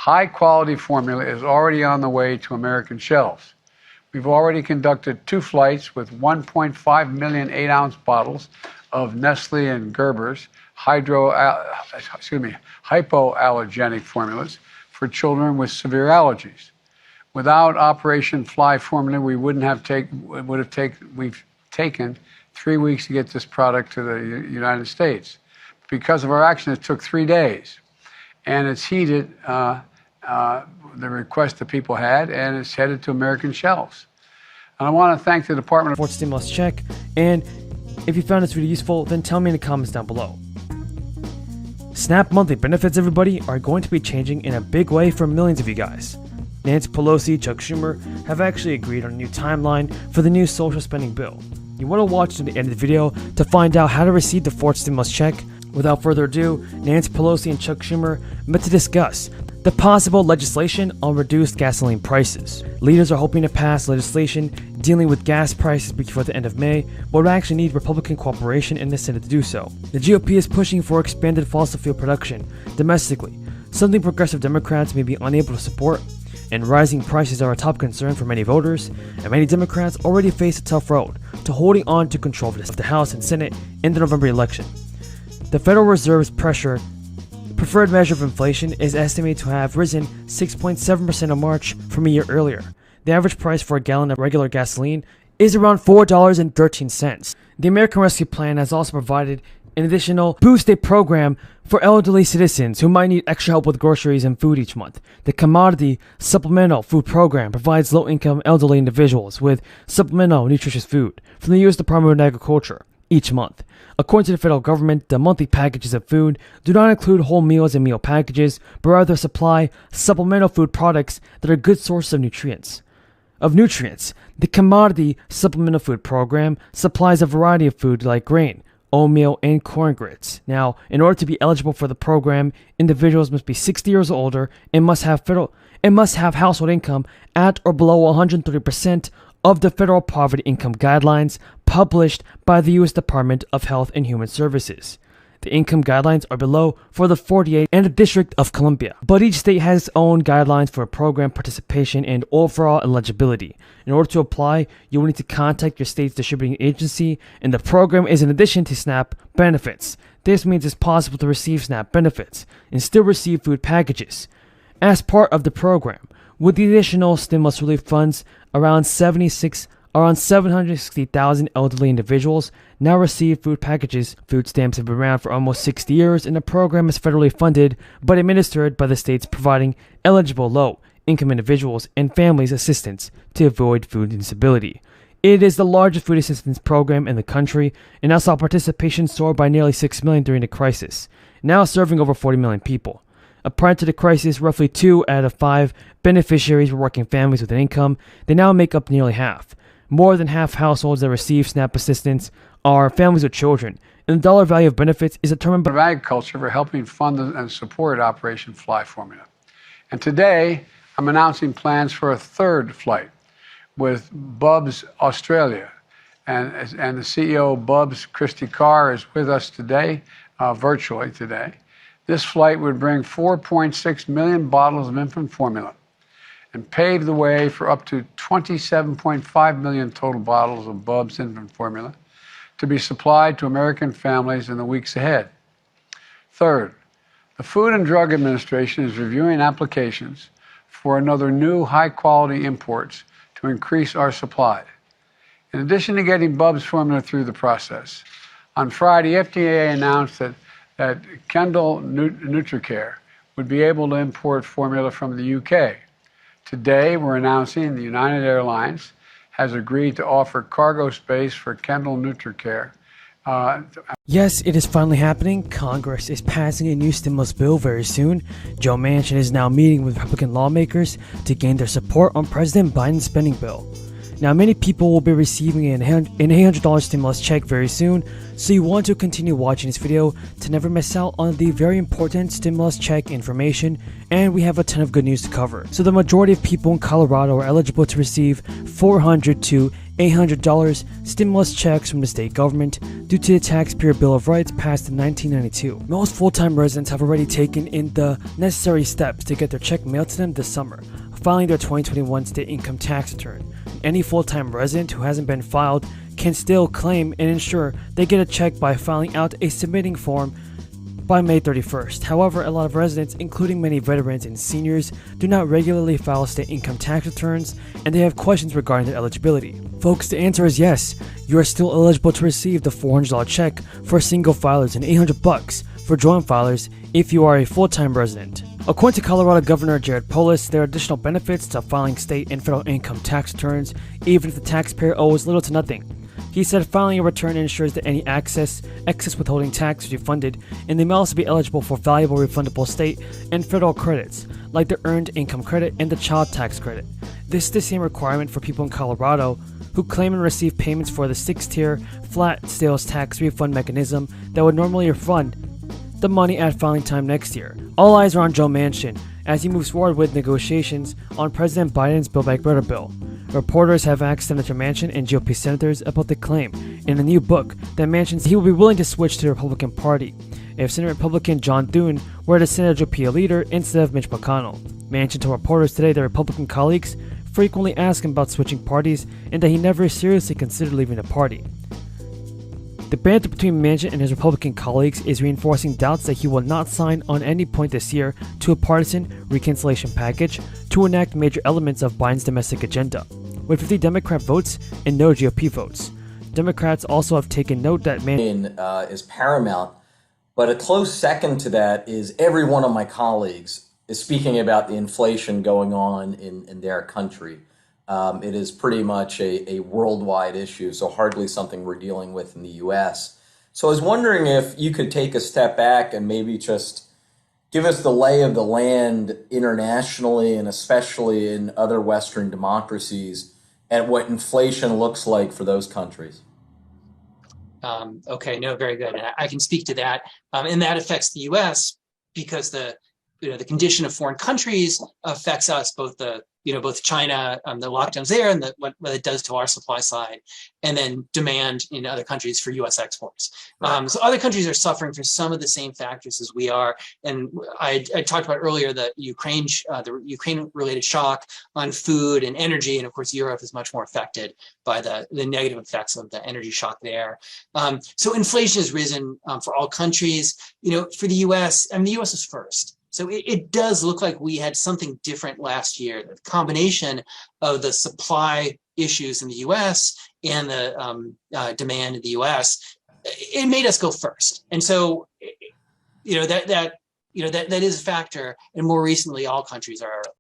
high-quality formula is already on the way to American shelves. We've already conducted 2 flights with 1.5 million 8-ounce bottles of Nestle and Gerber's hypoallergenic formulas for children with severe allergies. Without Operation Fly Formula, we've taken 3 weeks to get this product to the United States. Because of our action, it took 3 days. And it's heeded the request that people had, and it's headed to American shelves. And I want to thank the Department of Stimulus Check. And if you found this video useful, then tell me in the comments down below. SNAP monthly benefits, everybody, are going to be changing in a big way for millions of you guys. Nancy Pelosi, Chuck Schumer have actually agreed on a new timeline for the new social spending bill. You want to watch to the end of the video to find out how to receive the 4th stimulus check. Without further ado, Nancy Pelosi and Chuck Schumer met to discuss the possible legislation on reduced gasoline prices. Leaders are hoping to pass legislation dealing with gas prices before the end of May, but would actually need Republican cooperation in the Senate to do so. The GOP is pushing for expanded fossil fuel production domestically, something progressive Democrats may be unable to support, and rising prices are a top concern for many voters, and many Democrats already face a tough road to holding on to control of the House and Senate in the November election. The Federal Reserve's preferred measure of inflation is estimated to have risen 6.7% in March from a year earlier. The average price for a gallon of regular gasoline is around $4.13. The American Rescue Plan has also provided an additional boost aid program for elderly citizens who might need extra help with groceries and food each month. The Commodity Supplemental Food Program provides low-income elderly individuals with supplemental nutritious food from the U.S. Department of Agriculture each month. According to the federal government, the monthly packages of food do not include whole meals and meal packages, but rather supply supplemental food products that are good sources of nutrients. The Commodity Supplemental Food Program supplies a variety of food like grain, oatmeal, and corn grits. Now, in order to be eligible for the program, individuals must be 60 years or older and must have household income at or below 130% of the federal poverty income guidelines published by the U.S. Department of Health and Human Services. The income guidelines are below for the 48 and the District of Columbia, but each state has its own guidelines for program participation and overall eligibility. In order to apply, you will need to contact your state's distributing agency, and the program is in addition to SNAP benefits. This means it's possible to receive SNAP benefits and still receive food packages. As part of the program, with the additional stimulus relief funds, around 760,000 elderly individuals now receive food packages. Food stamps have been around for almost 60 years, and the program is federally funded but administered by the states, providing eligible low-income individuals and families assistance to avoid food instability. It is the largest food assistance program in the country, and now saw participation soar by nearly 6 million during the crisis, now serving over 40 million people. Prior to the crisis, roughly 2 out of 5 beneficiaries were working families with an income. They now make up nearly half. More than half households that receive SNAP assistance are families with children, and the dollar value of benefits is determined by Agriculture for helping fund and support Operation Fly Formula. And today, I'm announcing plans for a 3rd flight with Bubs Australia. And the CEO of Bubs, Christy Carr, is with us today, virtually today. This flight would bring 4.6 million bottles of infant formula and pave the way for up to 27.5 million total bottles of Bubs infant formula to be supplied to American families in the weeks ahead. 3rd, the Food and Drug Administration is reviewing applications for another new high-quality imports to increase our supply. In addition to getting Bubs formula through the process, on Friday, FDA announced that Kendall NutriCare would be able to import formula from the UK. Today, we're announcing the United Airlines has agreed to offer cargo space for Kendall NutriCare. Yes, it is finally happening. Congress is passing a new stimulus bill very soon. Joe Manchin is now meeting with Republican lawmakers to gain their support on President Biden's spending bill. Now, many people will be receiving an $800 stimulus check very soon, so you want to continue watching this video to never miss out on the very important stimulus check information, and we have a ton of good news to cover. So the majority of people in Colorado are eligible to receive $400 to $800 stimulus checks from the state government due to the Taxpayer Bill of Rights passed in 1992. Most full-time residents have already taken in the necessary steps to get their check mailed to them this summer, filing their 2021 state income tax return. Any full-time resident who hasn't been filed can still claim and ensure they get a check by filing out a submitting form by May 31st. However, a lot of residents, including many veterans and seniors, do not regularly file state income tax returns, and they have questions regarding their eligibility. Folks, the answer is yes. You are still eligible to receive the $400 check for single filers and $800 for joint filers if you are a full-time resident. According to Colorado Governor Jared Polis, there are additional benefits to filing state and federal income tax returns, even if the taxpayer owes little to nothing. He said filing a return ensures that any excess withholding tax is refunded, and they may also be eligible for valuable refundable state and federal credits, like the Earned Income Credit and the Child Tax Credit. This is the same requirement for people in Colorado who claim and receive payments for the 6-tier flat sales tax refund mechanism that would normally refund the money at filing time next year. All eyes are on Joe Manchin as he moves forward with negotiations on President Biden's Build Back Better bill. Reporters have asked Senator Manchin and GOP senators about the claim in a new book that Manchin he will be willing to switch to the Republican Party if Senate Republican John Thune were the Senate GOP leader instead of Mitch McConnell. Manchin told reporters today that Republican colleagues frequently ask him about switching parties and that he never seriously considered leaving the party. The banter between Manchin and his Republican colleagues is reinforcing doubts that he will not sign on any point this year to a partisan reconciliation package to enact major elements of Biden's domestic agenda, with 50 Democrat votes and no GOP votes. Democrats also have taken note that Manchin is paramount, but a close second to that is every one of my colleagues is speaking about the inflation going on in their country. It is pretty much a worldwide issue, so hardly something we're dealing with in the U.S. So I was wondering if you could take a step back and maybe just give us the lay of the land internationally and especially in other Western democracies and what inflation looks like for those countries. Okay, no, very good. And I can speak to that. And that affects the U.S. because the condition of foreign countries affects us, both China, the lockdowns there, and what it does to our supply side, and then demand in other countries for U.S. exports. Right. So other countries are suffering from some of the same factors as we are. And I talked about earlier the Ukraine-related shock on food and energy, and of course Europe is much more affected by the negative effects of the energy shock there. So inflation has risen for all countries. For the U.S., the U.S. is first. So it does look like we had something different last year. The combination of the supply issues in the U.S. and the demand in the U.S., it made us go first. And so, that is a factor. And more recently, all countries are